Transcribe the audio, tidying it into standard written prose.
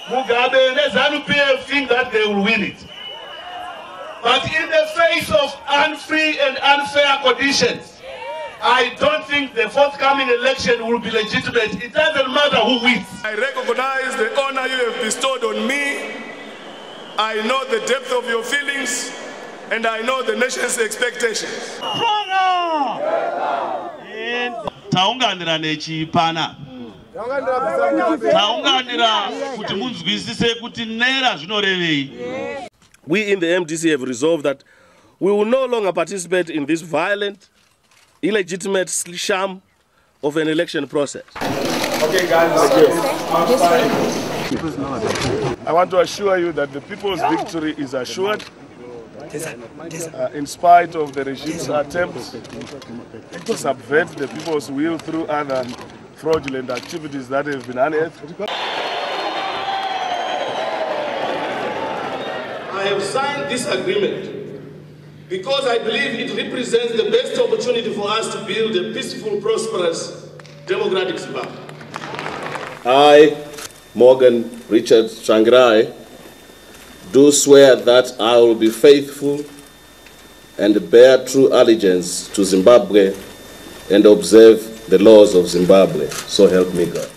Mugabe and ZANU-PF think that they will win it. But in the face of unfree and unfair conditions, I don't think the forthcoming election will be legitimate. It doesn't matter who wins. I recognize the honor you have bestowed on me. I know the depth of your feelings, and I know the nation's expectations. Taunganira nechipana. Taunganira kuti munzwisise kuti nera zvinorevei. We in the MDC have resolved that we will no longer participate in this violent, illegitimate sham of an election process. Okay, guys. I want to assure you that the people's victory is assured. In spite of the regime's attempts to subvert the people's will through other fraudulent activities that have been unearthed. I have signed this agreement because I believe it represents the best opportunity for us to build a peaceful, prosperous, democratic Zimbabwe. I, Morgan Richard Tsvangirai, do swear that I will be faithful and bear true allegiance to Zimbabwe and observe the laws of Zimbabwe. So help me God.